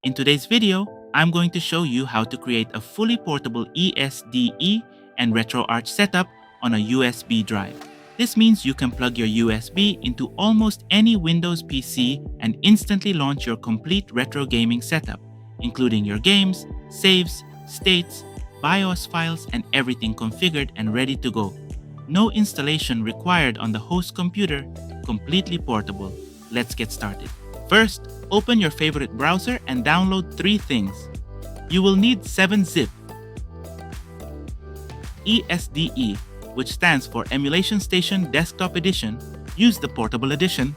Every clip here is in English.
In today's video, I'm going to show you how to create a fully portable ES-DE and RetroArch setup on a USB drive. This means you can plug your USB into almost any Windows PC and instantly launch your complete retro gaming setup, including your games, saves, states, BIOS files, and everything configured and ready to go. No installation required on the host computer, completely portable. Let's get started. First, open your favorite browser and download 3 things. You will need 7-zip, ES-DE, which stands for EmulationStation Desktop Edition. Use the portable edition,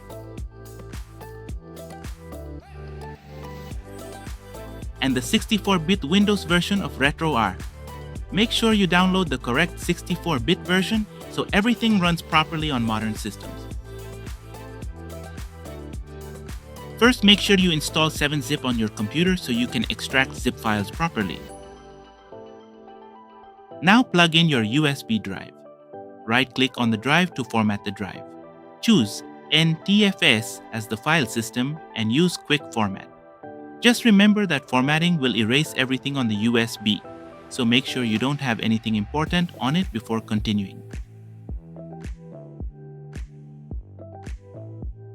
and the 64-bit Windows version of RetroArch. Make sure you download the correct 64-bit version so everything runs properly on modern systems. First, make sure you install 7-zip on your computer so you can extract zip files properly. Now plug in your USB drive. Right-click on the drive to format the drive. Choose NTFS as the file system and use Quick Format. Just remember that formatting will erase everything on the USB, so make sure you don't have anything important on it before continuing.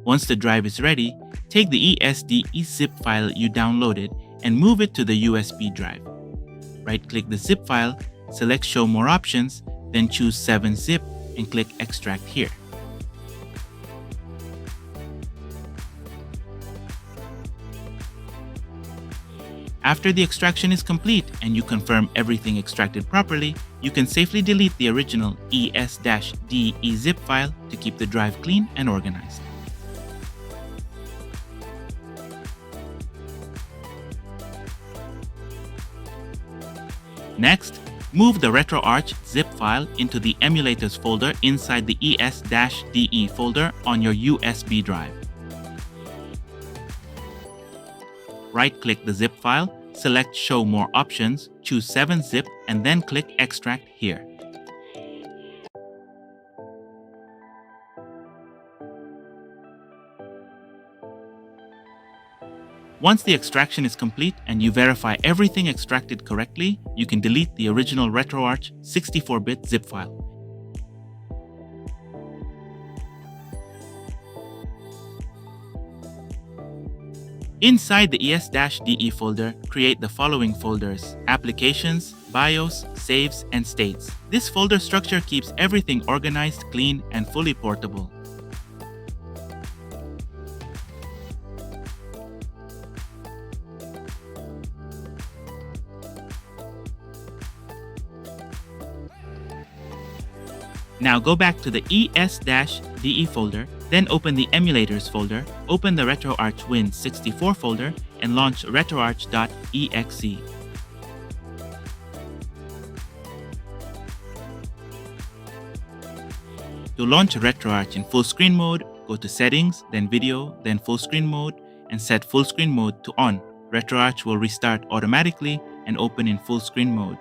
Once the drive is ready, take the ES-DE zip file you downloaded and move it to the USB drive. Right-click the zip file, select Show More Options, then choose 7-zip and click Extract here. After the extraction is complete and you confirm everything extracted properly, you can safely delete the original ES-DE zip file to keep the drive clean and organized. Next, move the RetroArch zip file into the Emulators folder inside the ES-DE folder on your USB drive. Right-click the zip file, select Show More Options, choose 7-zip, and then click Extract here. Once the extraction is complete and you verify everything extracted correctly, you can delete the original RetroArch 64-bit zip file. Inside the ES-DE folder, create the following folders: Applications, BIOS, Saves, and States. This folder structure keeps everything organized, clean, and fully portable. Now go back to the ES-DE folder, then open the Emulators folder, open the RetroArch Win64 folder, and launch RetroArch.exe. To launch RetroArch in full screen mode, go to Settings, then Video, then Full Screen Mode, and set Full Screen Mode to On. RetroArch will restart automatically and open in full screen mode.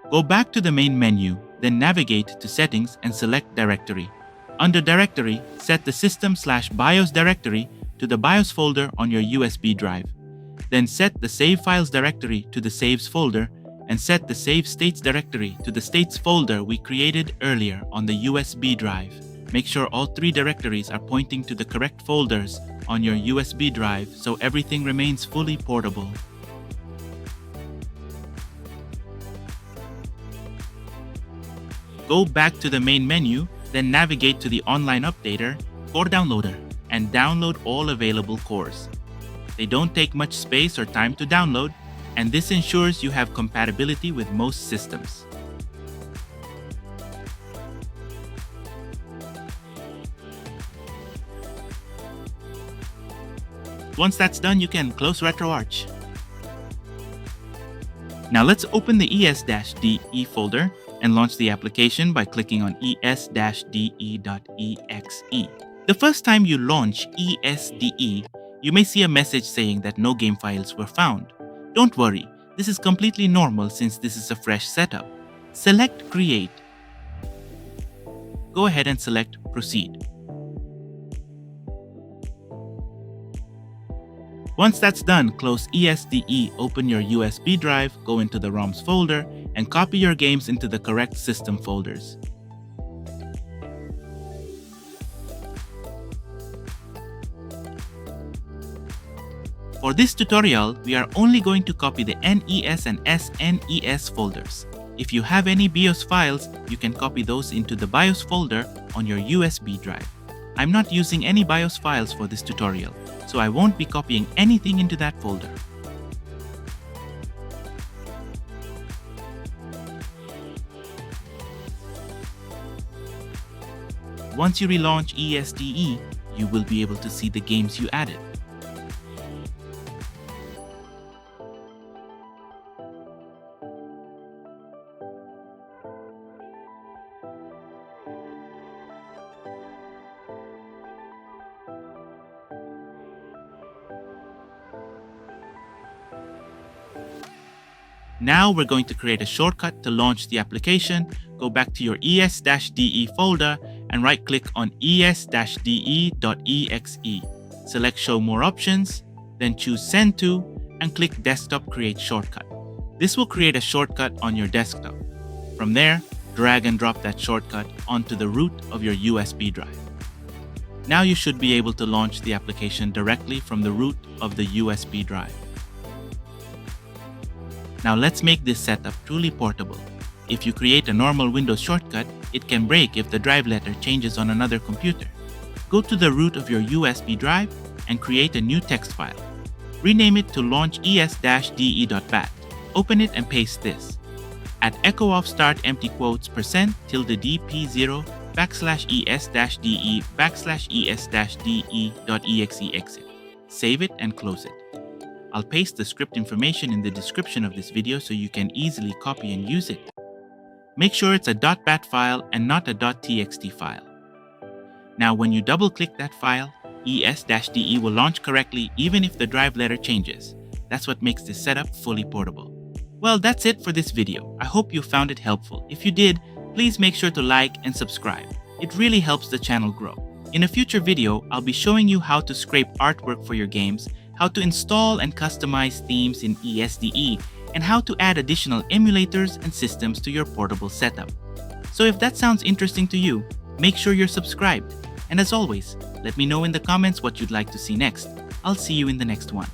Go back to the main menu, then navigate to Settings and select Directory. Under Directory, set the System/BIOS directory to the BIOS folder on your USB drive. Then set the Save Files directory to the Saves folder and set the Save States directory to the States folder we created earlier on the USB drive. Make sure all 3 directories are pointing to the correct folders on your USB drive so everything remains fully portable. Go back to the main menu, then navigate to the Online Updater, Core Downloader, and download all available cores. They don't take much space or time to download, and this ensures you have compatibility with most systems. Once that's done, you can close RetroArch. Now let's open the ES-DE folder and launch the application by clicking on ES-DE.exe. The first time you launch ES-DE, you may see a message saying that no game files were found. Don't worry, this is completely normal since this is a fresh setup. Select Create. Go ahead and select Proceed. Once that's done, close ES-DE, open your USB drive, go into the ROMs folder, and copy your games into the correct system folders. For this tutorial, we are only going to copy the NES and SNES folders. If you have any BIOS files, you can copy those into the BIOS folder on your USB drive. I'm not using any BIOS files for this tutorial, so I won't be copying anything into that folder. Once you relaunch ES-DE, you will be able to see the games you added. Now we're going to create a shortcut to launch the application. Go back to your ES-DE folder and right-click on ES-DE.exe. Select Show More Options, then choose Send To, and click Desktop Create Shortcut. This will create a shortcut on your desktop. From there, drag and drop that shortcut onto the root of your USB drive. Now you should be able to launch the application directly from the root of the USB drive. Now let's make this setup truly portable. If you create a normal Windows shortcut, it can break if the drive letter changes on another computer. Go to the root of your USB drive and create a new text file. Rename it to launch ES-DE.bat. Open it and paste this. At echo of start empty quotes %dp0 /ES-DE /ES-DE.exe exit. Save it and close it. I'll paste the script information in the description of this video so you can easily copy and use it. Make sure it's a .bat file and not a .txt file. Now when you double-click that file, ES-DE will launch correctly even if the drive letter changes. That's what makes this setup fully portable. Well, that's it for this video. I hope you found it helpful. If you did, please make sure to like and subscribe. It really helps the channel grow. In a future video, I'll be showing you how to scrape artwork for your games, how to install and customize themes in ES-DE, and how to add additional emulators and systems to your portable setup. So if that sounds interesting to you, make sure you're subscribed. And as always, let me know in the comments what you'd like to see next. I'll see you in the next one.